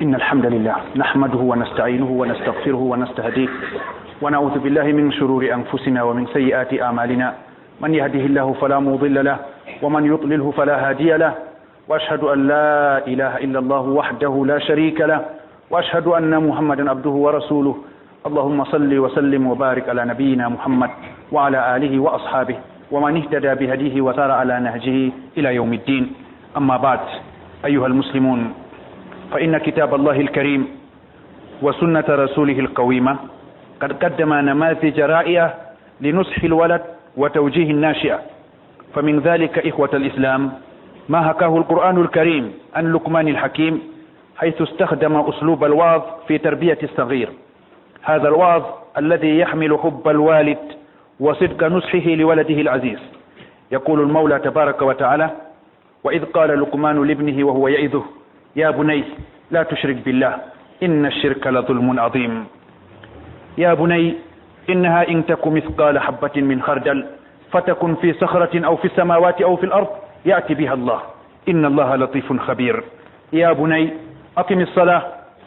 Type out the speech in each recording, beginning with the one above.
إن الحمد لله نحمده ونستعينه ونستغفره ونستهديه ونعوذ بالله من شرور أنفسنا ومن سيئات أعمالنا. من يهده الله فلا مضل له ومن يضلله فلا هادي له، وأشهد أن لا إله إلا الله وحده لا شريك له، وأشهد أن محمدا عبده ورسوله. اللهم صل وسلم وبارك على نبينا محمد وعلى آله وأصحابه ومن اهتدى بهديه وسار على نهجه إلى يوم الدين. أما بعد، أيها المسلمون، فإن كتاب الله الكريم وسنة رسوله القويمة قد قدم نماذج رائعة لنصح الولد وتوجيه الناشئة. فمن ذلك إخوة الإسلام ما حكاه القرآن الكريم عن لقمان الحكيم، حيث استخدم أسلوب الوعظ في تربية الصغير. هذا الوعظ الذي يحمل حب الوالد وصدق نصحه لولده العزيز. يقول المولى تبارك وتعالى: وإذ قال لقمان لابنه وهو يعظه يا بني لا تشرك بالله إن الشرك لظلم عظيم. يا بني إنها إن تك مثقال حبة من خردل فتكن في صخرة أو في السماوات أو في الأرض يأتي بها الله إن الله لطيف خبير. يا بني أقم الصلاة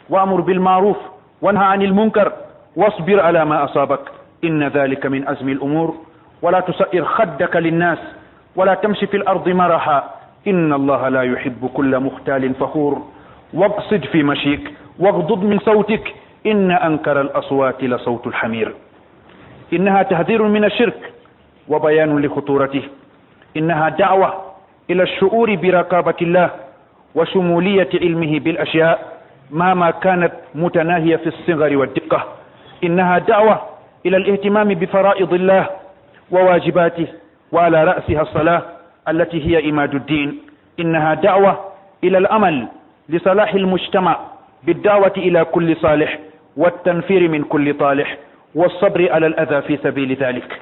وأمر بالمعروف وانهى عن المنكر واصبر على ما أصابك إن ذلك من أزم الأمور ولا تسئر خدك للناس ولا تمشي في الأرض مرحا إن الله لا يحب كل مختال فخور واقصد في مشيك واغضض من صوتك إن أنكر الأصوات لصوت الحمير. إنها تحذير من الشرك وبيان لخطورته. إنها دعوة إلى الشعور برقابة الله وشمولية علمه بالأشياء مهما كانت متناهية في الصغر والدقة. إنها دعوة إلى الاهتمام بفرائض الله وواجباته وعلى رأسها الصلاة التي هي عماد الدين. إنها دعوة إلى الأمل لصلاح المجتمع بالدعوة إلى كل صالح والتنفير من كل طالح والصبر على الأذى في سبيل ذلك.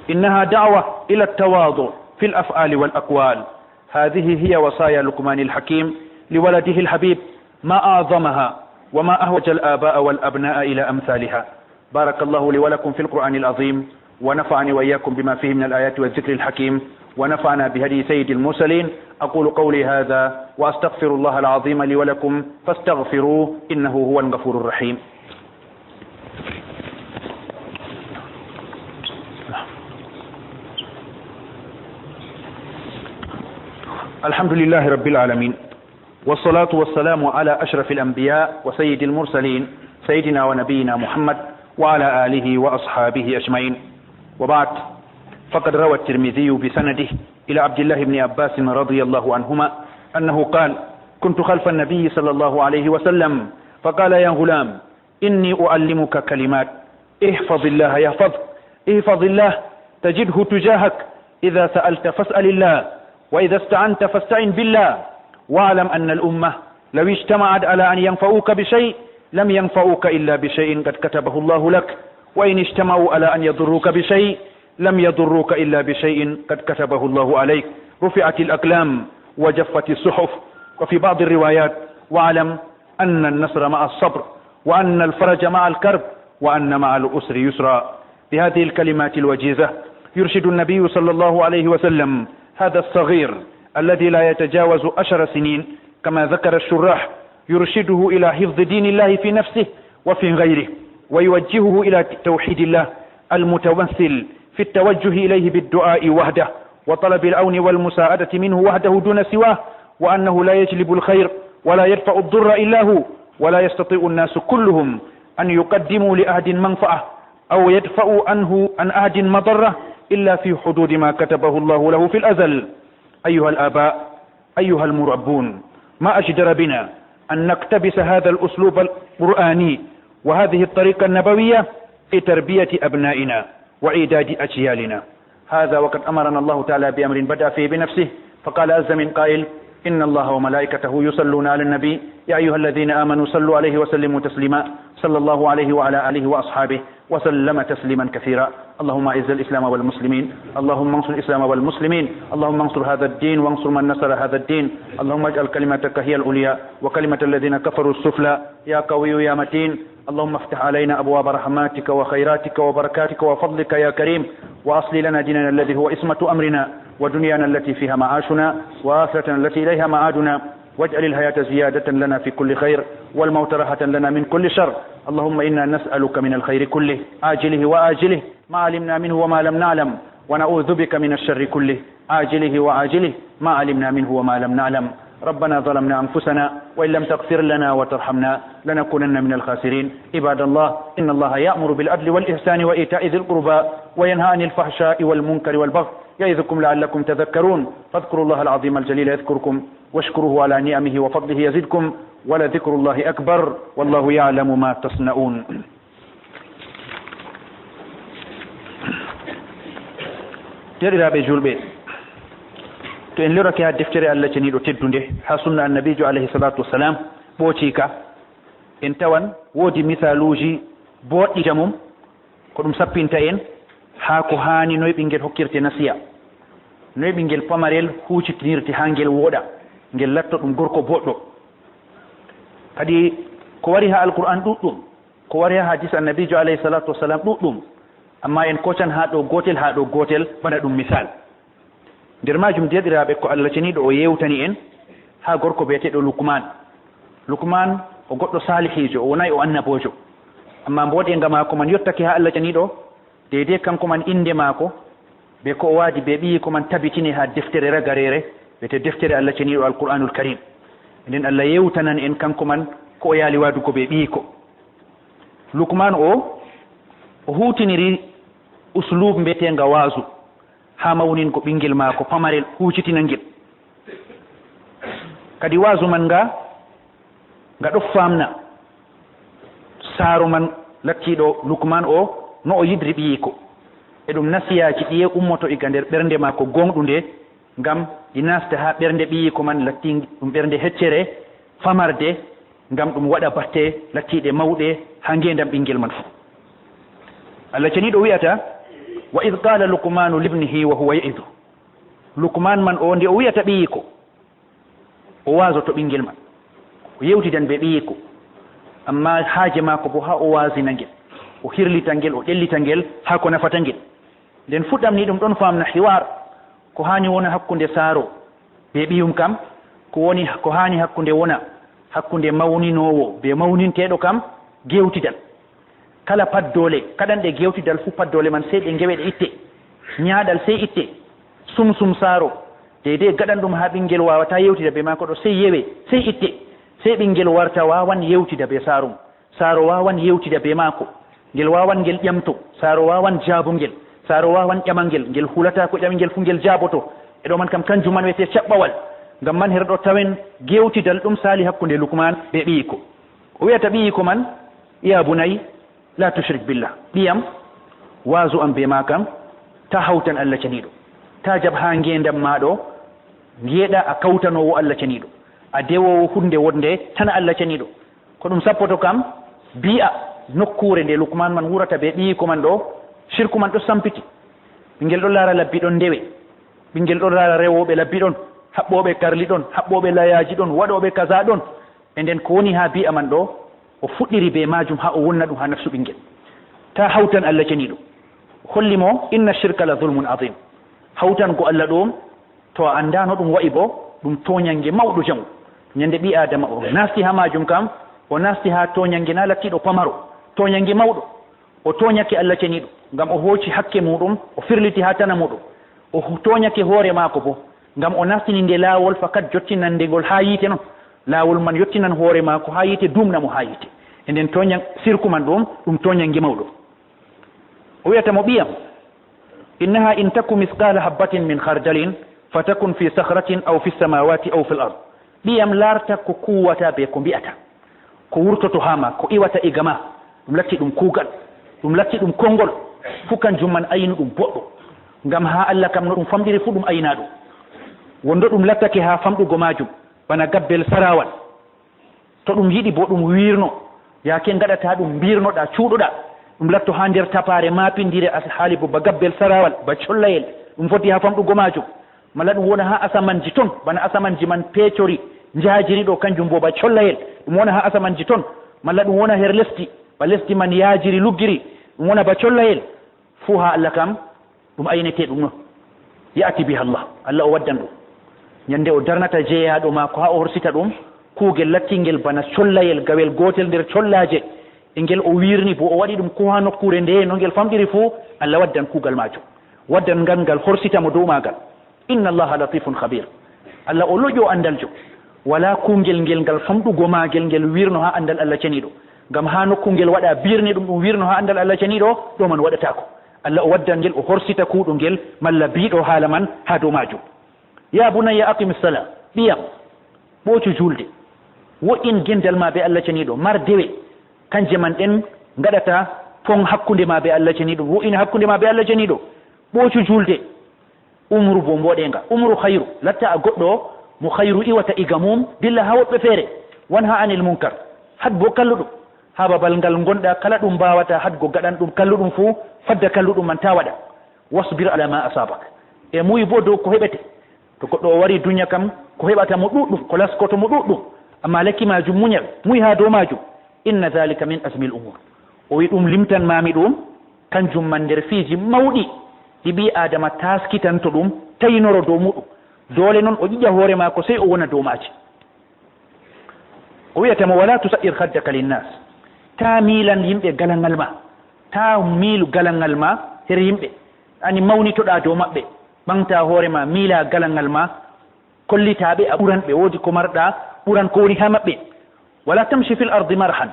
إنها دعوة إلى التواضع في الأفعال والأقوال. هذه هي وصايا لقمان الحكيم لولده الحبيب، ما أعظمها وما أهوج الآباء والأبناء إلى أمثالها. بارك الله لي ولكم في القرآن العظيم، ونفعني وإياكم بما فيه من الآيات والذكر الحكيم، ونفعنا بهدي سيد المرسلين. أقول قولي هذا وأستغفر الله العظيم لي ولكم فاستغفروه إنه هو الغفور الرحيم. الحمد لله رب العالمين، والصلاة والسلام على أشرف الأنبياء وسيد المرسلين سيدنا ونبينا محمد وعلى آله وأصحابه أجمعين. وبعد، فقد روى الترمذي بسنده إلى عبد الله بن عباس رضي الله عنهما أنه قال: كنت خلف النبي صلى الله عليه وسلم فقال: يا غلام إني أعلمك كلمات احفظ الله يحفظك، احفظ الله تجده تجاهك، إذا سألت فاسأل الله، وإذا استعنت فاستعن بالله، واعلم أن الأمة لو اجتمعت على أن ينفعوك بشيء لم ينفعوك إلا بشيء قد كتبه الله لك، وإن اجتمعوا على أن يضروك بشيء لم يضروك إلا بشيء قد كتبه الله عليك. رفعت الأقلام وجفت الصحف. وفي بعض الروايات: واعلم أن النصر مع الصبر، وأن الفرج مع الكرب، وأن مع الأسر يسرا. بهذه الكلمات الوجيزة يرشد النبي صلى الله عليه وسلم هذا الصغير الذي لا يتجاوز 10 سنين كما ذكر الشراح، يرشده إلى حفظ دين الله في نفسه وفي غيره، ويوجهه إلى توحيد الله المتمثل في التوجه إليه بالدعاء وحده وطلب العون والمساعدة منه وحده دون سواه، وأنه لا يجلب الخير ولا يدفع الضر إلا هو، ولا يستطيع الناس كلهم أن يقدموا لأحد منفعة أو يدفعوا عنه عن أحد مضرة إلا في حدود ما كتبه الله له في الأزل. أيها الآباء، أيها المربون، ما أجدر بنا أن نقتبس هذا الأسلوب القرآني وهذه الطريقة النبوية في تربية أبنائنا وإعداد أجيالنا. هذا وقد أمرنا الله تعالى بأمر بدأ فيه بنفسه، فقال عز من قائل: إن الله وملائكته يصلون على النبي يا أيها الذين آمنوا صلوا عليه وسلموا تسليما. صلى الله عليه وعلى آله وأصحابه وسلم تسليما كثيرا. اللهم أعز الإسلام والمسلمين، اللهم انصر الإسلام والمسلمين، اللهم انصر هذا الدين وانصر من نصر هذا الدين. اللهم اجعل كلمتك هي العليا وكلمة الذين كفروا السفلى. يا قوي يا متين، اللهم افتح علينا أبواب رحماتك وخيراتك وبركاتك وفضلك يا كريم، وأصل لنا ديننا الذي هو اسمة أمرنا، ودنيانا التي فيها معاشنا، وآخرتنا التي إليها معادنا، واجعل الحياة زيادة لنا في كل خير والموت راحة لنا من كل شر. اللهم إنا نسألك من الخير كله عاجله وآجله ما علمنا منه وما لم نعلم، ونعوذ بك من الشر كله عاجله وآجله ما علمنا منه وما لم نعلم. ربنا ظلمنا أنفسنا وإن لم تغفر لنا وترحمنا لنكونن من الخاسرين. عباد الله، إن الله يأمر بالعدل والإحسان وإيتاء ذي القربى وينهى عن الفحشاء والمنكر والبغي يعظكم لعلكم تذكرون. فاذكروا الله العظيم الجليل يذكركم واشكروه على نعمه وفضله يزدكم ولذكر الله أكبر والله يعلم ما تصنعون. derɗiraɓe julɓe, to en lorake ha deftere Allah ceniɗo teddude ha sunna annabijo alayhi salatu wassalam ɓooci ka, en tawan woodi misaluji boɗɗita mum ko ɗum sappinta en ha ko hani noye ɓinguel hokkirte nasiya, noye ɓinguel pamarel hucitinirte ha ngel wooɗa, ngel latto ɗum gorko boɗɗo. kadi ko wari ha alqur'an ɗuɗɗum, ko wari ha hadis annabijo alayhi salatu wassalam ɗuɗɗum, amma en kocan ha ɗo gotel bana ɗum misal. nder majum deɗiraɓe ko Allah ceniɗo o yewtani en ha gorko biyeteɗo lukman o goɗɗo salihijo, o wonayi o annabojo, amma mboɗenga mako man yottake ha Allah ceniɗo deydei kanko man inde mako be ko o waadi be ɓiyi ko man tabitini ha deftere ragarere wiyete deftere Allah ceniɗo alqur'anul karim. nden Allah yewtanan en kanko man ko o yaali wadugo be ɓiyi ko. lukman o hutiniri uslub mbiyetenga waasu ha mawnin ko ɓinguel maako pamarel hucitina ngel. kadi waasu man nga ɗo famna saaru man lattiɗo lukman o no o yidri ɓiyi ko, e ɗum nasiyaji ɗiye ummoto iga nder ɓernde maako gonɗu nde ngam ɗi nasta ha ɓernde ɓiyi ko man latti ɗum ɓernde heccere famarde, ngam ɗum waɗa batte lattiɗe mawɗe ha ngendam ɓinguel man fu. Allah ceniɗo wiyata wa id qala lukmanu libnihi wa huwa ya'idu. lukman man o nde o wiyata ɓiyi ko o wasoto ɓinguel man, o yewtidan ɓe ɓiyi ko, amma haaje mako bo ha o wasina ngel, o hirlita ngel, o ƴellita ngel ha ko nafata ngel. nden fuɗɗam ni ɗum ɗon famna hiwar ko hani wona hakkunde saaro be ɓiyum kam, ko hani hakkunde wona hakkunde mawninowo be mawninteɗo kam gewtidal. kala paddole kaɗanɗe gewtidal fu paddole man sey ɗe gewe ɗe itte, ñaaɗal sey itte, sumsum saaro deydei gaɗan ɗum ha ɓinguel wawata yewtida be mako ɗo sey yewe sey itte, sey ɓinguel warta wawan yewtida be saarum, saaro wawan yewtida be mako, ngel wawan ngel ƴamto, saaro wawan jaabo ngel, saaro wawan ƴama ngel hulata ko ƴami ngel fu ngel jaaboto. e ɗo man kam kanjum man wiyete caɓɓawal. ngam man herɗo tawen gewtidal ɗum sali hakkunde lukman be ɓiyi ko. o wiyata ɓiyi ko man ya bunayi la tushrik billah, ɓiyam waasu am be ma kam ta hawtan Allah ceniɗo, ta jaɓ ha ngendam maɗo ngeeɗa a kawtanowo Allah ceniɗo, a dewowo hunde wonde tan Allah ceniɗo. ko ɗum sappoto kam bi'a nokkure nde lukman man wurata be ɓiyi ko man ɗo, shirku man ɗo sampiti. ɓinguel ɗo laara labbi ɗon ndewe, ɓinguel ɗo laara rewoɓe labbi ɗon, haɓɓoɓe karli ɗon, haɓɓoɓe layaji ɗon, waɗoɓe kaza ɗon. e nden ko woni ha bi'a man ɗo o fuɗɗiri be majum ha o wonna ɗum ha nafsu ɓinguel, ta hawtan Allah ceniɗo. hollimo inna shirka la zulmun adim, hawtan ko Allah ɗum to a andano ɗum wayi bo ɗum toñange mawɗo jango. ñande ɓi adama o nasti ha majum kam o nasti ha toñange na lattiɗo pamaro, toñange mawɗo. o toñake Allah ceniɗo ngam o hooci hakke muɗum o firliti ha tana muɗum, o toñake hoore mako bo ngam o nastini nde laawol fakat jottinandegol ha yiite noon, laawol man yottinan hoore mako ha yiite dumnamo ha yiite. e nden toñan sirku man ɗum toñange mawɗo. o wiyata mo ɓiyam innaha in taku misqala habbatin min khardalin fatakun fi sahratin aw fi samawati aw fi l ard. ɓiyam larta ko kuwata be ko mbi'ata, ko wurtoto ha ma, ko iwata iga ma, ɗum latti ɗum kuugal, ɗum latti ɗum konngol fu kanjum man aynu ɗum boɗɗo. ngam ha Allah kam no ɗum famɗiri fu ɗum ayna ɗum. wondo ɗum lattake ha famɗugo majum bana gabbel sarawal, to ɗum yiɗi bo ɗum wirno, yake gaɗata ɗum mbirnoɗa cuuɗoɗa, ɗum latto ha nder tapare mapindire haali bo ba gabbel sarawal, ba collayel, ɗum foti ha famɗugo majum. mala ɗum wona ha asamanji ton bana asamanji man peecori njajiri ɗo kanjum bo ba collayel, ɗum wona ha asamanji ton. malla ɗum wona her lesdi ba lesdi man yaajiri luggiri, ɗum wona ba collayel. fu ha Allah kam ɗum aynete ɗum non, ya'ti biha Allah, Allah o waddan ɗum. nyande o darnata jeeyaɗo maako ha o horsita ɗum kuugel lattingel bana collayel gawel gotel nder collaje e ngel o wirni bo o waɗi ɗum ko ha nokkure nde no ngel famɗiri fuu Allah waddan kuugal majum waddan ngal horsitamo dow magal inna allaha latifun khabir Allah o loƴo andaljo wala kungel ngel ngal famɗugo magel ngel wirno ha andal Allah ceniɗo ngam ha nokkungel waɗa birni ɗum wirno ha andal Allah ceniɗo ɗo man waɗatako Allah o waddan ngel o horsita kuuɗo ngel malla biɗo haala man ha dow majum ya bunayya aqimis sala ɓiyam ɓoocu julde wo'in gendal ma be Allah ceniɗo mar dewe kanje man ɗen gaɗata fon hakkunde ma be Allah ceniɗo wo'ina hakkunde ma be Allah ceniɗo ɓoocu julde umru bo mboɗenga umru khayru latta a goɗɗo mo khayru iwata iga mum dilla ha woɓɓe feere won ha anil munkar had bo kalluɗum ha babal ngal gonɗa kala ɗum mbawata hadgo gaɗan ɗum kalluɗum fuu fadda kalluɗum man ta waɗa wasbir ala ma asabak e muyi bo dow ko heɓete to goɗɗo o wari duña kam ko heɓata mo ɗuɗɗum ko laskoto mo ɗuɗɗum amma lekki majum muñal muyi ha dow majum inna dhalika min asmi l umur o wi ɗum limtan mami ɗum kanjum man nder fiiji mawɗi ɗi ɓi adama taskitanto ɗum taynoro dow muɗum doole noon o ƴiƴa hoore maako sey o wona dow maaji o wiyatamo wala tusa'ir haddaka linnas ta miilan yimɓe galangal ma ta miilu galangal ma her yimɓe ani mawnitoɗa dow maɓɓe ɓamta hoore ma miila galangal ma kollitaɓe a ɓuranɓe woodi ko marɗa ɓuran ko woni ha maɓɓe wala tamshi fil ardi marhan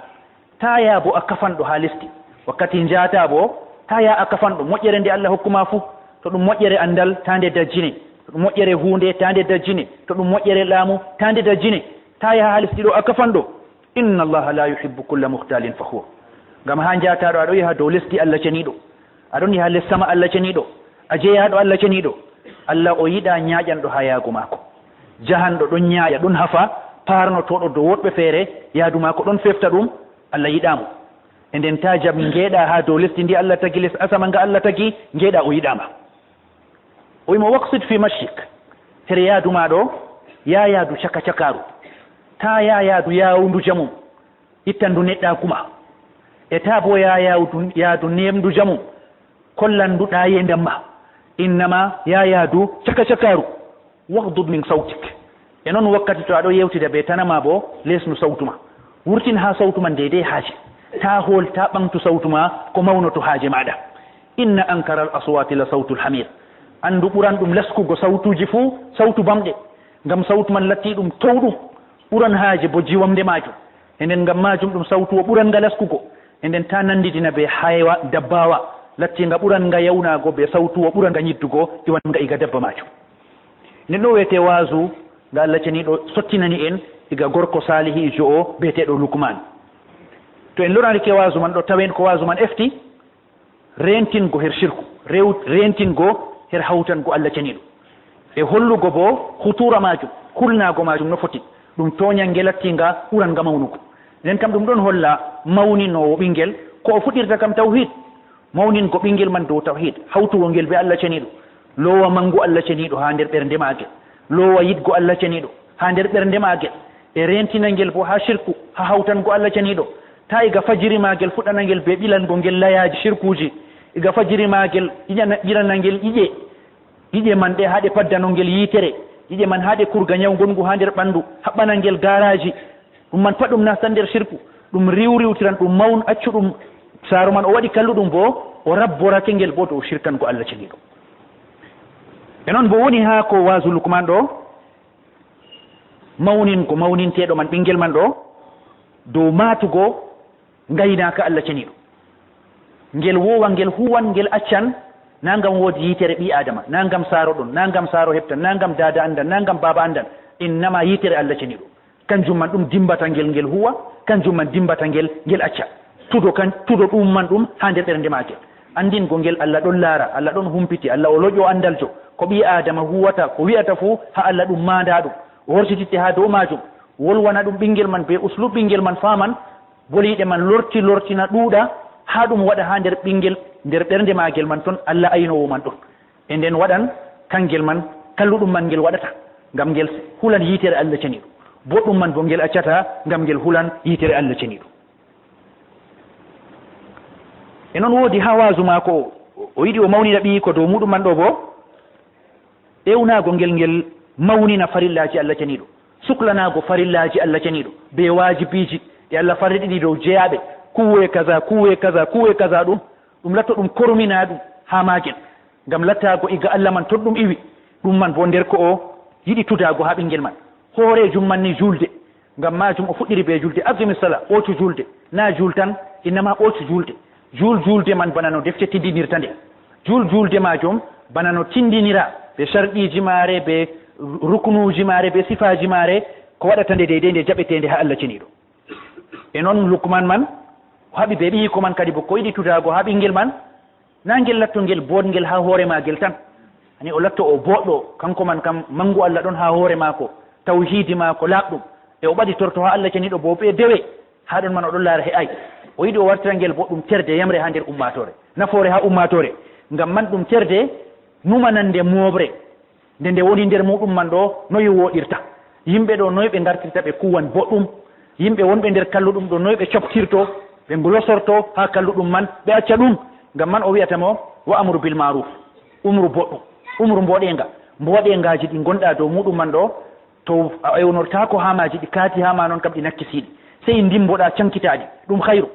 ta ya bo a kafanɗo ha lesdi wakkati njata bo ta ya a kafanɗo moƴƴere nde Allah hokkuma fuu to ɗum moƴƴere andal ta nde dajjine to ɗum moƴƴere hunde ta nde dajjine to ɗum moƴƴere laamu ta nde dajjine ta yaha ha lesdi ɗo a kafanɗo inna allaha la yuhibbu kulla muhtalin fakhur ngam ha njataɗo aɗo yaha dow lesdi Allah ceniɗo aɗon yaha les sama Allah ceniɗo a jeeyaɗo Allah ceniɗo Allah o yiɗa ñaaƴanɗo ha yaago maako jahanɗo ɗon ñaaƴa ɗon hafa parnotoɗo dow woɗɓe feere yaadu maako ɗon fefta ɗum Allah yiɗamo e nden ta jam ngeeɗa ha dow lesdi ndi Allah tagi les asama nga Allah tagi ngeeɗa o yiɗama o wimo waqsid fi mashik here yaadu ma ɗo ya yaadu caka cakaru ta ya yaadu yawndu jamum ittandu neɗɗakuma e ta bo ya yaadu nemdu jamum kollanduɗa yendam ma innama ya yaadu caka cakaru wahdud min sautik e noon wakkati to aɗo yewtida ɓe tanama bo lesnu sawtuma wurtin ha sawtuma deydey haaje ta hool ta ɓamtu sawtuma ko mawnoto haaje maɗa inna ankara al aswati la sawtu l hamir andu ɓuran ɗum laskugo sawtuji fuu sawtu bamɗe ngam sawtu man latti ɗum towɗum ɓuran haaje bo jiwamde majum e nden ngam majum ɗum sawtu o ɓuran nga laskugo e nden ta nanditina ɓe haywa dabbawa latti nga ɓuran nga yawnago ɓe sawtu o ɓuran nga ñiddugo iwan nga iga dabba majum nden ɗo wiyete wasu nga Allah ceniɗo sottinani en iga gorko salihijo o biyeteɗo lukman to en lorani wasu man ɗo tawen ko wasu man efti rentingo her shirku rentingo her hawtango Allah ceniɗo e hollugo bo hutura majum hulnago majum no foti ɗum toñange lattinga ɓuran nga mawnugo nden kam ɗum ɗon holla mawninowo ɓinguel ko o fuɗirta kam tawhid mawningo ɓinguel man dow tawhid hawtugo ngel be Allah ceniɗo lowa mangu Allah ceniɗo ha nder ɓernde magel lowa yidgo Allah ceniɗo ha nder ɓernde magel e rentina ngel bo ha shirku ha hawtango Allah ceniɗo ta iga fajiri magel fuɗana ngel be ɓilango ngel layaji shirkuji iga fajiri magel ƴirana ngel ƴiƴe man ɗe haɗe paddano ngel yitere ƴiƴe man haɗe kurga ñawgongu ha nder ɓandu haɓɓana ngel garaji ɗum man pat ɗum nasta nder shirku ɗum riwriwtiran ɗum mawn accu ɗum saaro man o waɗi kalluɗum bo o rabborake ngel bo to o shirkango Allah ceniɗo e noon bo woni ha ko wasu lukman ɗo mawningo mawninteɗo man ɓinguel man ɗo dow matugo gaynaka Allah ceniɗo ngel wowa ngel huwan ngel accan nangam woodi yitere ɓi adama nangam saaro ɗon nangam saaro heɓtan nangam dada andan nangam baba andan innama yitere Allah ceniɗo kanjum man ɗum dimbata ngel huwa kanjum man dimbata ngel acca tudo ɗum man ɗum ha nder ɓernde magel andingo ngel Allah ɗon laara Allah ɗon humpiti Allah o loƴo andaljo ko ɓi adama huwata ko wi'ata fuu ha Allah ɗum manda ɗum o horsititte ha dow majum wolwana ɗum ɓinguel man be uslub ɓinguel man faman boliɗe man lortina ɗuuɗa ha ɗum waɗa ha nder ɓinguel nder ɓernde magel man toon Allah aynowo man ɗon e nden waɗan kangel man kalluɗum man ngel waɗata ngam ngel hulan yitere Allah ceniɗo boɗɗum man bo ngel accata ngam ngel hulan yitere Allah ceniɗo e noon woodi ha wasu mako o yiɗi o mawnina ɓi ko dow muɗum man ɗo bo ƴewnago ngel mawnina farillaji Allah ceniɗo suklanago farillaji Allah ceniɗo be wajibiji e Allah farriɗiɗi dow jeyaɓe kuwe kaza ɗum latto ɗum kormina ɗum ha magel ngam lattago iga Allah man ton ɗum iwi ɗum man bo nder ko o yiɗi tudago ha ɓinguel man hoorejum man ni julde ngam majum o fuɗɗiri be julde azimi sala ɓootu julde na jul tan innama ɓootu julde julde man bana no defte tindinirta nde julde majum bana no tindinira ɓe sharɗiji maare ɓe ruknuji maare ɓe sifaji maare ko waɗata nde deydey nde jaɓetende ha Allah ceniɗo e noon lukman man o haɓi ɓe ɓiyiko man kadi bo ko yiɗi tudago ha ɓinguel man na ngel latto ngel boɗgel ha hoore magel tan ani o latto o boɗɗo kanko man kam mangu Allah ɗon ha hoore mako tawhidi mako laaɓɗum e o ɓaɗitorto ha Allah ceniɗo bo ɓe dewe ha ɗon man oɗon laara he ay o yiɗi o wartira ngel boɗɗum terde yamre ha nder ummatore nafoore ha ummatore ngam man ɗum terde numanande moɓre nde woni nder muɗum man ɗo noyi woɗirta yimɓe ɗo noyi ɓe gartirta ɓe kuwan boɗɗum yimɓe wonɓe nder kalluɗum ɗo noyi ɓe coftirto ɓe ngulosorto ha kalluɗum man ɓe acca ɗum ngam man o wiyatamo wa amru bil maruf umru boɗɗum umru mboɗengaji ɗi gonɗa dow muɗum man ɗo to a ewnortako ha maji ɗi kaati ha ma noon kam ɗi nakkisiɗi sey ndimboɗa cankitaɗi ɗum hayru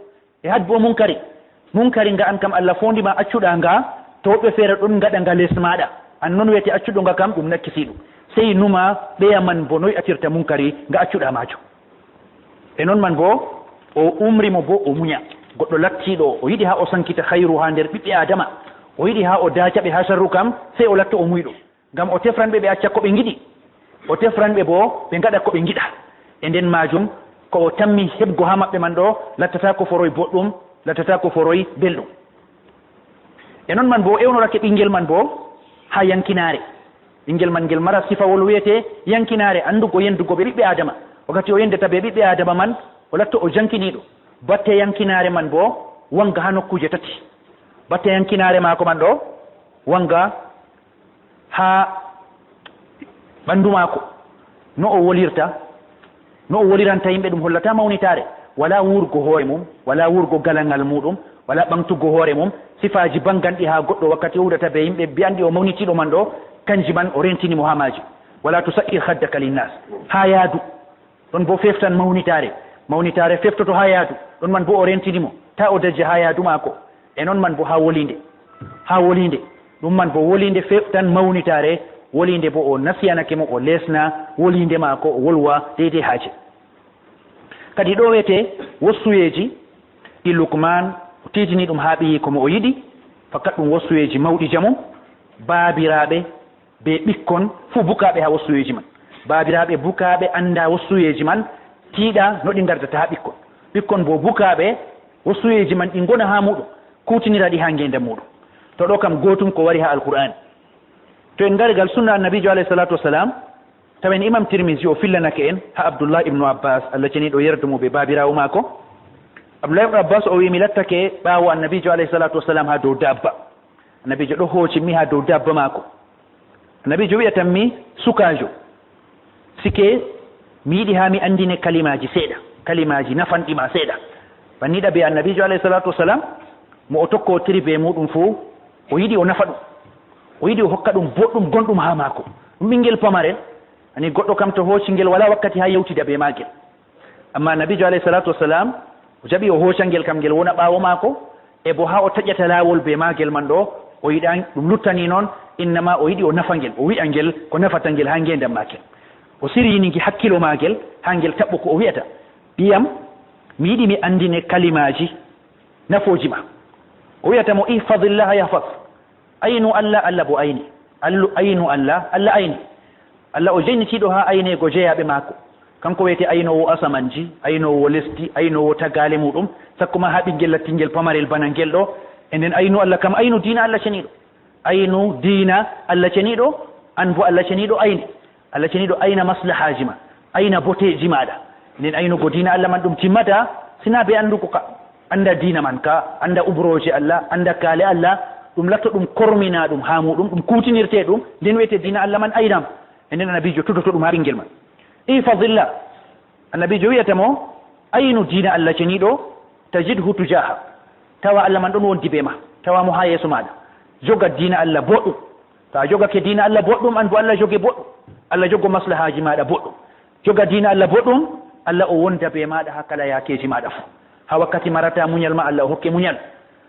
e had bo munkari nga an kam Allah fondima accuɗa nga to woɓɓe feere ɗon gaɗa nga les maɗa an noon wiyete accuɗo nga kam ɗum nakkisiɗum sey numa ɓeya man bo noyi accirta munkari nga accuɗa majum e noon man bo o umrimo bo o muña goɗɗo lattiɗo o yiɗi ha o sankita hayru ha nder ɓiɓɓe adama o yiɗi ha o dacaɓe ha sharru kam sey o latto o muyɗo ngam o tefranɓe ɓe acca ko ɓe giɗi o tefranɓe bo ɓe gaɗa ko ɓe giɗa e nden majum ko o tammi heɓgo ha maɓɓe man ɗo lattata ko foroy boɗɗum lattata ko foroy belɗum e noon man bo ewnorake ɓinguel man bo ha yankinare ɓinguel man ngel mara sifawol wiyete yankinare andugo yendugo ɓe ɓiɓɓe adama wakati o yendata ɓe ɓiɓɓe adama man o latto o jankiniɗo batte yankinare man bo wanga ha nokkuje tati batte yankinare mako man ɗo wanga ha ɓandu mako no o woliranta yimɓe ɗum hollata mawnitare wala wurgo hoore mum wala wurgo galangal muɗum wala ɓamtugo hoore mum sifaji banganɗi ha goɗɗo wakkati o wuɗata ɓe yimɓe mbiyanɗi o mawnitiɗo man ɗo kanji man o rentinimo ha maji wala tusaqqir haddaka linnas ha yaadu ɗon bo feftan mawnitare feftoto ha yaadu ɗon man bo o rentinimo ta o dajja ha yaadu mako e noon man bo ha wolinde ɗum man bo wolinde feftan mawnitare wolinde bo o nasiyanake mo o lesna wolinde mako o wolwa deydey haaje kadi ɗo wiyete wossuyeji ɗi lukman o titini ɗum ha ɓiyi komo o yiɗi fakkat ɗum wossuyeji mawɗi jamu baabiraɓe be ɓikkon fuu bukaɓe ha wossuyeji man baabiraɓe bukaɓe anda wossuyeji man tiiɗa no ɗi gardata ha ɓikkon bo bukaɓe wossuyeji man ɗi gona ha muɗum kutinira ɗi ha ngendam muɗum to ɗo kam gotum ko wari ha alqur'an to en garigal sunna annabijo alayhi salatu wassalam tawen imam tirmisi o fillanake en ha abdoullah ibnu abbas allah ceniɗo yerdumo ɓe babirawo mako abdoullah ibnu abbas o wi mi lattake ɓawo annabijo alayhi salatu wassalam ha dow dabba annabijo ɗo hoocinmi ha dow dabba mako annabijo wiyatanmi sukajo sike mi yiɗi ha mi andine kalimaji seeɗa kalimaji nafanɗima seeɗa banniɗa be annabijo alayhi salatu wassalam mo o tokkotiri be muɗum fuu o yiɗi o nafa ɗum o yiɗi o hokka ɗum boɗɗum gonɗum ha maako ɗum ɓinguel pamarel ani goɗɗo kam to hooci ngel wala wakkati ha yewtida be magel amma nabijo alayhi salatu wassalam o jaɓi o hooca ngel kam ngel wona ɓaawo maako e bo ha o taƴata laawol be magel man ɗo o yiɗa ɗum luttani noon innama o yiɗi o nafa ngel o wi'a ngel ko nafata ngel ha ngendam magel o siryini hakkilo magel ha ngel taɓɓo ko o wi'ata ɓiyam mi yiɗi mi andine kalimaji nafoji ma o wiyata mo ihfadillaha yahfad aynu allah allah bo ayni aynu allah allah ayni allah o jeynikiɗo ha aynego jeeyaɓe maako kanko wiyete aynowo asamanji aynowo lesdi aynowo tagale muɗum sakkuma ha ɓinguel lattingel pamarel bana ngel ɗo e nden aynu allah kam aynu dina allah ceniɗo aynu dina allah ceniɗo an bo allah ceniɗo ayni allah ceniɗo ayna maslahaji ma ayna boteji maɗa nden aynugo dina allah man ɗum timmata sina be andugo ka anda dina man ka anda ubroje allah anda kaale allah ɗum latto ɗum kormina ɗum ha muɗum ɗum kutinirte ɗum nden wiyete dina allah man aynam e nden annabijo tuddoto ɗum ha ɓinguel man ihfadillah annabijo wiyata mo aynu dina allah ceniɗo tajidhu tujaha tawa allah man ɗon wondi be ma tawamo ha yeeso maɗa joga dina allah boɗɗum to a jogake dina allah boɗɗum an bo allah jogue boɗɗum Allah jogo maslahaji maɗa boɗɗum joga dina Allah boɗɗum Allah o wonda be maɗa ha kala yakeji maɗa fu ha wakkati marata muñal ma Allah o hokke muñal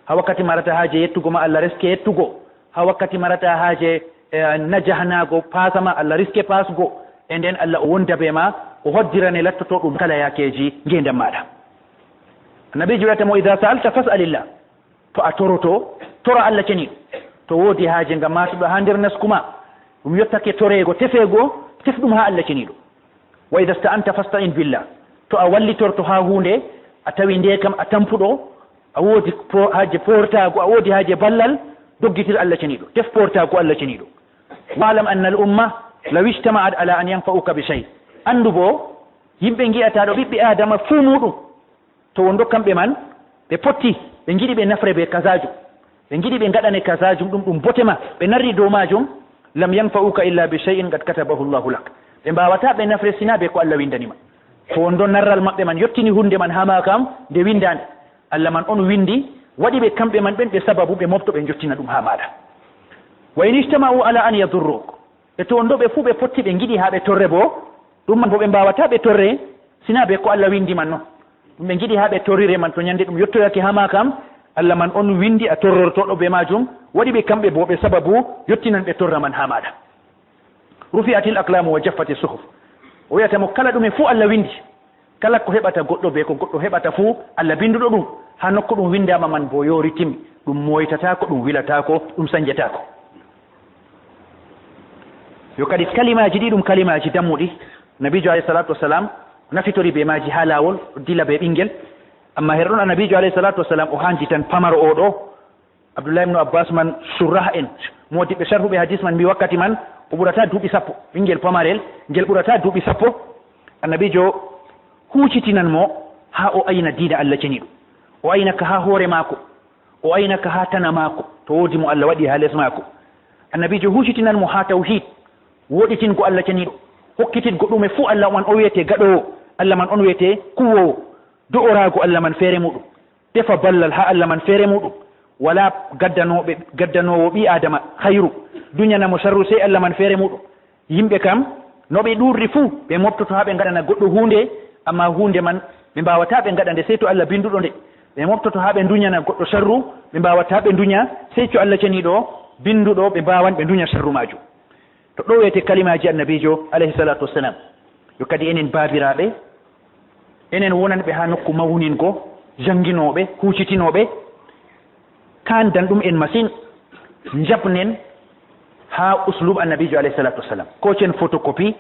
ha wakkati marata haaje yettugo ma Allah reske yettugo ha wakkati marata haaje najahnago pasama Allah riske pasgo e nden Allah o wonda be ma o hoddirane lattoto ɗum kala yakeji ngendam maɗa annabijo wiyata mo ida sa'alta fas'alillah to a toroto tora Allah ceniɗo to woodi haaje ngam matuɗo ha nder naskuma ɗum yottake torego tefego tef ɗum ha Allah ceniɗo wa ida sta'anta fasta'in billah to a wallitorto ha hunde a tawi nde kam a tampuɗo a woodi haaje portago a woodi haaje ballal doggitir Allah ceniɗo tef portago Allah ceniɗo walam anna al umma law ijtama'at ala an yanfa'uka bi shay andu bo yimɓe gi'ataɗo ɓiɓɓe adama fuu muɗum to wondo kamɓe man ɓe potti ɓe giɗi ɓe nafre ɓe kasajum ɓe giɗi ɓe gaɗane kasajum ɗum botema ɓe narri dow majum lam yanfa'uka illa bi shay'in qad katabahu Allahu lak ɓe mbawata ɓe nafre sina ɓe ko Allah windanima to wondo narral maɓɓe man yettini hunde man hama kam nde windande Allah man on windi waɗi ɓe kamɓe man ɓen ɓe sababu ɓe mofto ɓe jottina ɗum ha maɗa wa in ijtama'u ala an yadurruk e to wondo ɓe fuu ɓe potti ɓe giɗi ha ɓe torre bo ɗum man bo ɓe mbawata ɓe torre sina ɓe ko Allah windi man noon ɗum ɓe giɗi ha ɓe torrire man to ñande ɗum yettoyake hama kam Allah man on windi a torrortoɗo be majum waɗi ɓe kamɓe bo ɓe sababu yettinan ɓe torra man ha maɗa rufi'atil aqlamu wa jaffati suhuf o wiyata mo kala ɗume fuu Allah windi kala ko heɓata goɗɗo be ko goɗɗo heɓata fuu Allah binduɗo ɗum ha nokku ɗum windama man bo yoritimi ɗum moytatako ɗum wilatako ɗum sañjetako yo kadi kalimaji ɗi ɗum kalimaji dammuɗi nabijo alayhi salatu wassalam nafitori be maji ha lawol dila be ɓinguel amma her ɗon annabijo alayhi salatu wassalam o hanji tan pamaro oɗo Abdullah ibn Abbas man surrah en modiɓɓe sharhuɓe hadis man mbi wakkati man o ɓurata duuɓi sappo ɓinguel pamarel ngel ɓurata duuɓi sappo annabijo huccitinan mo ha o ayna diina Allah ceniɗo o aynaka ha hoore maako o aynaka ha tana maako to woodi mo Allah waɗi ha les maako annabijo huccitinan mo ha tawhid woɗitingo Allah ceniɗo hokkitingo ɗume fuu Allah man o wiyete gaɗowo Allah man on wiyete kuwowo do'orago Allah man feere muɗum defa ballal ha Allah man feere muɗum wala gaddanowo ɓi adama hayru duñanamo sharru sey Allah man feere muɗum yimɓe kam no ɓe ɗurri fuu ɓe moftoto ha ɓe gaɗana goɗɗo hunde amma hunde man ɓe mbawata ɓe gaɗa nde sey to Allah binduɗo nde ɓe moftoto ha ɓe duñana goɗɗo sharru ɓe mbawata ɓe duña sey to Allah ceniɗo binduɗo ɓe mbawan ɓe duña sharru majum to ɗo wiyete kalimaji annabijo alayhi salatu wassalam yo kadi enen babiraɓe enen wonanɓe ha nokku mawningo jannginoɓe huccitinoɓe kandan ɗum en masine jabnen ha uslub annabijo alayhi salatu wassalam ko cen photocopie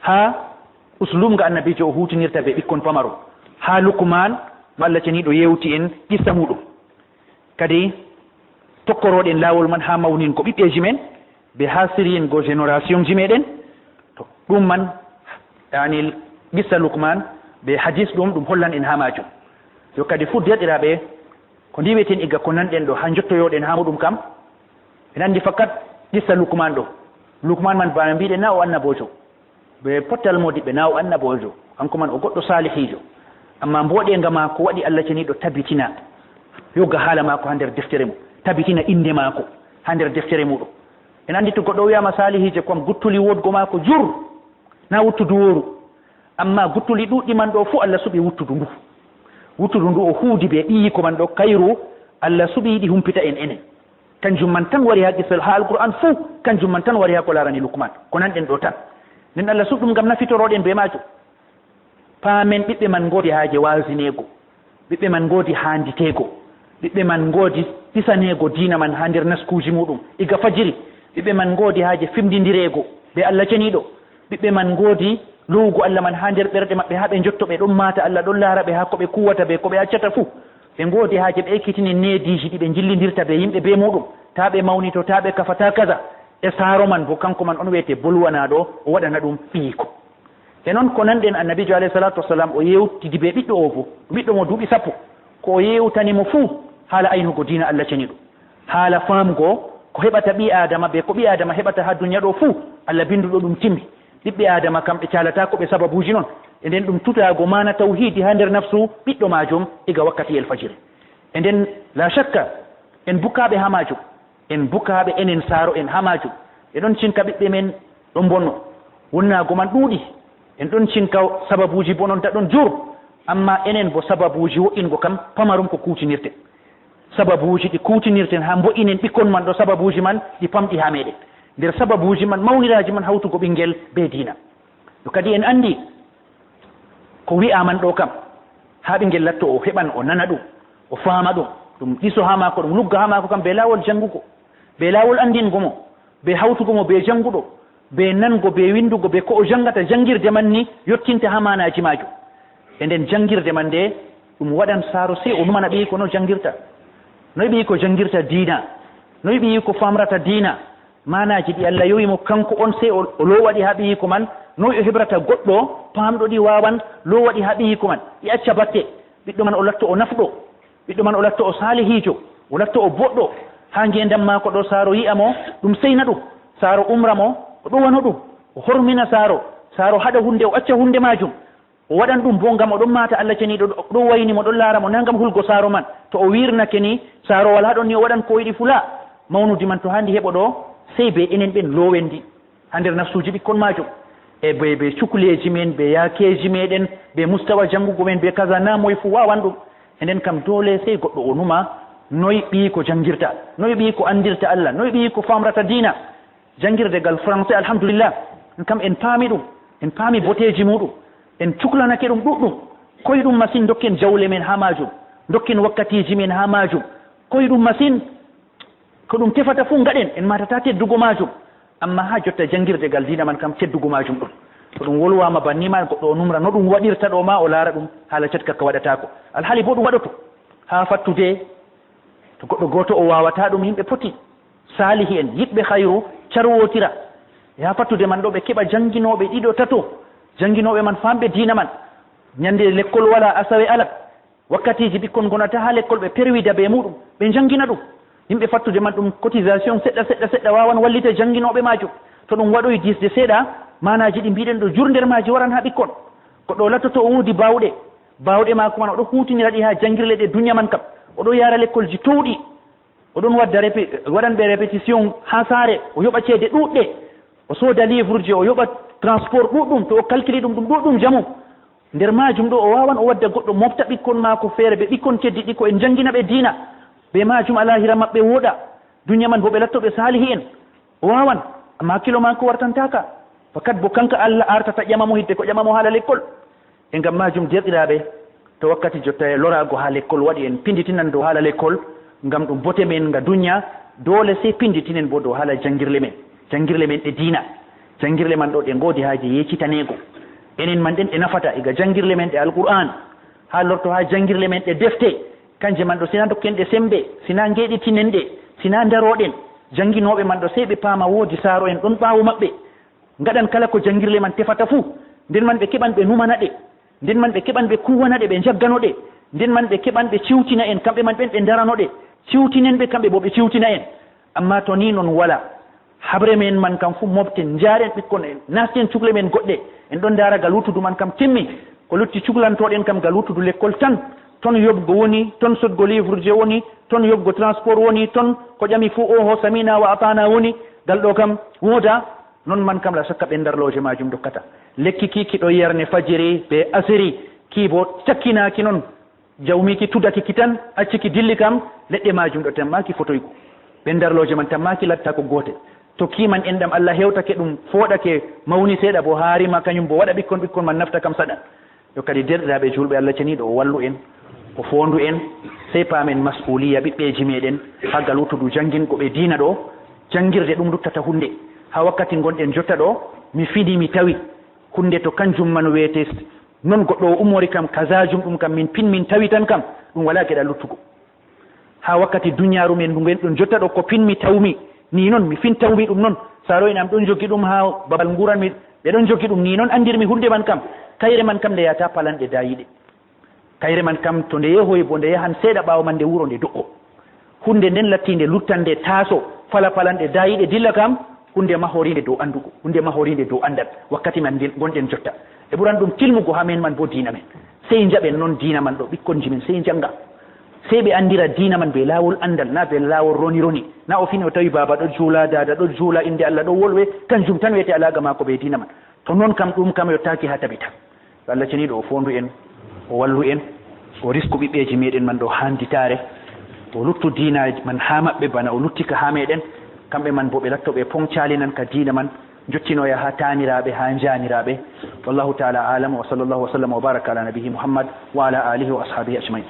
ha uslub nga annabijo o hutinirta ɓe ɓikkon pamaro ha lukman mo Allah ceniɗo yewti en qissa muɗum kadi tokkoroɗen lawol man ha mawningo ɓiɓɓeji men ɓe ha siriyingo génération ji meɗen to ɗum man yani qissa lukman ɓe hadis ɗum hollan en ha majum yo kadi fu derɗiraɓe ko ndiweten iga ko nanɗen ɗo ha jottoyoɗen ha muɗum kam en andi fakat qissa lukman ɗo lukman man bana mbiɗen na o annabojo ɓe pottal modiɓɓe na o annabojo kanko man o goɗɗo salihijo amma mboɗenga ma ko waɗi Allah ceniɗo tabitina yogga haala mako ha nder deftere mum tabitina inde mako ha nder deftere muɗum en andi to goɗɗo wiyama salihijo kom guttuli wodgo mako jur na wuttudu woru amma guttuli ɗuɗɗi man ɗo fu Allah suɓi wuttudu ndu o huudi ɓe ɗiyi ko man ɗo kayru Allah suɓi yiɗi humpita en enen kanjum man tan wari ha qissal ha alquran fuu kanjum man tan wari ha ko larani lukman ko nanɗen ɗo tan nden Allah suɓi ɗum ngam nafitoroɗen be majum paamen ɓiɓɓe man goodi haaje walsinego ɓiɓɓe man goodi handitego ɓiɓɓe man goodi ɗisanego diina man ha nder naskuji muɗum iga fajiri ɓiɓɓe man goodi haaje fimdidirego ɓe Allah ceniɗo ɓiɓɓe man goodi lowugo Allah man ha nder ɓerɗe maɓɓe ha ɓe jotto ɓe ɗon mata Allah ɗon laara ɓe ha ko ɓe kuwata ɓe ko ɓe accata fuu ɓe goodi haaje ɓe ekkitini nediji ɗi ɓe jillidirta ɓe yimɓe be muɗum ta ɓe mawnito ta ɓe kafata kaza e saaro man bo kanko man on wiyete bolwanaɗo o waɗana ɗum ɓiyiko e noon ko nanɗen annabijo alayhi salatu wassalam o yewtidi ɓe ɓiɗɗo o fo ɓiɗɗo mo duuɓi sappo ko o yewtanimo fuu haala aynugo diina Allah ceniɗo haala famgo ko heɓata ɓi adama ɓe ko ɓi adama heɓata ha duniya ɗo fuu Allah binduɗo ɗum timmi ɓiɓɓe adama kam ɓe calata ko ɓe sababuji noon e nden ɗum tutago mana tawhidi ha nder nafsu ɓiɗɗo majum iga wakkati el fajiri e nden la shakka en bukaɓe ha majum en bukaɓe enen saaro en ha majum e ɗon cinka ɓiɓɓe men ɗon bonno wonnago man ɗuuɗi en ɗon cinka sababuji bononta ɗon jur amma enen bo sababuji wo'ingo kam pamarum ko kutinirten sababuji ɗi kutinirten ha mbo'inen ɓikkon man ɗo sababuji man ɗi pamɗi ha meɗen nder sababuji man mawniraji man hawtugo ɓinguel be diina ɗo kadi en andi ko wi'aman ɗo kam ha ɓinguel latto o heɓan o nana ɗum o faama ɗum ɗiso ha mako ɗum lugga ha mako kam be lawol jangugo be lawol andingo mo be hawtugo mo be janguɗo be nango be windugo be ko o jangata jangirde man ni yottinta ha manaji majum e nden jangirde man nde ɗum waɗan saaro sey o numana ɓeyi ko no jangirta noyi ɓeyi ko jangirta diina noyi ɓeyi ko famrata diina manaji ɗi Allah yowimo kanko on sey o lowaɗi ha ɓeyi ko man noyi o hebrata goɗɗo pamɗo ɗi wawan lowaɗi ha ɓeyi ko man ɗi acca batte ɓiɗɗo man o latto o nafɗo ɓiɗɗo man o latto o salihijo o latto o boɗɗo ha ngendam mako ɗo saaro yi'a mo ɗum seyna ɗum saaro umra mo o ɗowano ɗum o hormina saaro haɗa hunde o acca hunde majum o waɗan ɗum bo ngam oɗon mata Allah ceniɗo ɗon wayni mo ɗon laara mo nangam hulgo saaro man to o wirnake ni saaro wala ɗon ni o waɗan ko yiɗi fula mawnudi man to handi heɓo ɗo sey be enen ɓen lowendi ha nder nafsuji ɓikkon majum e be cukuleji men be yakeji meɗen be mustawa jangugo men be kaza na moye fu wawan ɗum enen kam dole sey goɗɗo o numa noyi ɓi ko jangirta noyi ɓi ko andirta Allah noyi ɓi ko famrata diina jangirde gal français alhamdulillah kam en paami ɗum en paami boteji muɗum en cuklanake ɗum ɗuɗɗum koye ɗum machine dokken jawle men ha majum dokken wakkatiji men ha majum koye ɗum machine ko ɗum tefata fu gaɗen en matata teddugo majum amma ha jotta jangirde gal diina man kam teddugo majum ɗon to ɗum wolwama bannima goɗɗo o numra no ɗum waɗirta ɗo ma o laara ɗum haala catka ka waɗatako alhaali bo ɗum waɗoto ha fattude to goɗɗo goto o wawata ɗum yimɓe poti salihi en yiɓɓe hayru carwotira ha fattude man ɗo ɓe keɓa janginoɓe ɗiɗo tato janginoɓe man famɓe diina man ñande l'école wala asawe alat wakkatiji ɓikkon gonata ha l'école ɓe perwida be muɗum ɓe jangina ɗum yimɓe fattude man ɗum cotisation seɗɗa wawan wallita janginoɓe majum to ɗum waɗoy disde seeɗa manaji ɗi mbiɗen ɗo jur nder maji waran ha ɓikkon goɗɗo lattoto o wudi bawɗe mako man oɗo hutinira ɗi ha jangirle ɗe duniya man kam oɗo yara l'école ji towɗi oɗon waɗanɓe répétition ha saare o yoɓa ceede ɗuɗɗe o sooda livre ji o yoɓa transport ɗuɗɗum to o calcule ɗum ɗuɗɗum jamu nder majum ɗo o wawan o wadda goɗɗo mofta ɓikkon mako feere ɓe ɓikkon teddiɗi ko en jangina ɓe diina be majum alahira maɓɓe wooɗa duniya man bo ɓe lattoɓe salihi en o wawan amma hakkilo mako wartantaka fakat bo kanka Allah artata ƴamamo hidde ko ƴamamo haala l'école e ngam majum derɗiraɓe to wakkati jotta e lorago ha l'école waɗi en pinditinan dow haala l'école ngam ɗum bote men nga duniya dole sey pinditinen bo dow haala jangirle men ɗe diina jangirle man ɗo ɗe ngoodi haaji yeccitanego enen man ɗen ɗe nafata iga jangirle men ɗe alqur'an ha lorto ha jangirle men ɗe defte kanje man ɗo sina dokken ɗe sembe sina ngeɗitinen ɗe sina daroɗen janginoɓe man ɗo sey ɓe paama woodi saaro en ɗon ɓaawo maɓɓe ngaɗan kala ko jangirle man tefata fuu nden man ɓe keɓan ɓe numana ɗe nden man ɓe keɓan ɓe kuwana ɗe ɓe jaggano ɗe nden man ɓe keɓan ɓe ciwtina en kamɓe man ɓen ɓe darano ɗe ciwtinen ɓe kamɓe bo ɓe ciwtina en amma to ni noon wala habre men man kam fu moften jaren ɓikkon en nasten cugle men goɗɗe en ɗon dara gal wuttudu man kam timmi ko lutti cuglantoɗen kam gal wuttudu l'école tan ton yobgo woni ton sodgo livre je woni ton yobgo transport woni ton ko ƴami fu o ho samina wa atana woni gal ɗo kam wooda non man kam la sakka ɓe darloje majum dokkata lekki kiki ɗo yerne fajiri be asiri ki bo cakkinaki noon jawmiki tudaki ki tan acciki dilli kam leɗɗe majum ɗo tammaki fotoyko ɓe darloje man tammaki latta ko gotel to kiman enɗam Allah hewtake ɗum foɗake mawni seeɗa bo haarima kañum bo waɗa ɓikkon man nafta kam saɗan yo kadi derɗiraɓe julɓe Allah ceniɗo o wallu en o fondu en sey paamen mas'uliya ɓiɓɓeji meɗen ha gal wuttudu jangingo ɓe diina ɗo jangirde ɗum luttata hunde ha wakkati gonɗen jotta ɗo mi fini mi tawi hunde to kanjum man wiyete non goɗɗo o umori kam kasajum ɗum kam min tawi tan kam ɗum wala geɗa luttugo ha wakkati duniyaru men ndu ɗon jotta ɗo ko pinmi tawmi ni noon mi fin tawmi ɗum noon saaro en am ɗon jogi ɗum ha babal nguranmi ɓe ɗon jogi ɗum ni noon andirmi hunde man kam kayre man kam nde yata palanɗe dayiɗe kayre man kam to nde yehoy bo nde yahan seeɗa ɓaawo man nde wuro nde do'o hunde nden lattinde luttande taaso fala palanɗe dayiɗe dilla kam hunde mahorinde dow andugo hunde mahorinde dow andal wakkati man gonɗen jotta e ɓuran ɗum tilmugo ha men man bo diina men sey jaɓen noon diina man ɗo ɓikkonji men sey janga sey ɓe andira diina man be laawol andal na be laawol roni na o fini o tawi baba ɗo juula dada ɗo juula inde Allah ɗo wolwe kanjum tan wiyete alaga mako be diina man to noon kam ɗum kam yottaki ha tabita Allah ceniɗo o fondu en o wallu en o risku ɓiɓɓeji meɗen man ɗo handitare o luttu diinaji man ha maɓɓe bana o luttika ha meɗen kamɓe man bo ɓe lattoɓe poncalinan ka diina man jottinoya ha taniraɓe ha janiraɓe wallahu taala alam wa sallallahu wa sallam wa baraka ala nabihi muhammad wa ala alihi wa ashabihi ajmain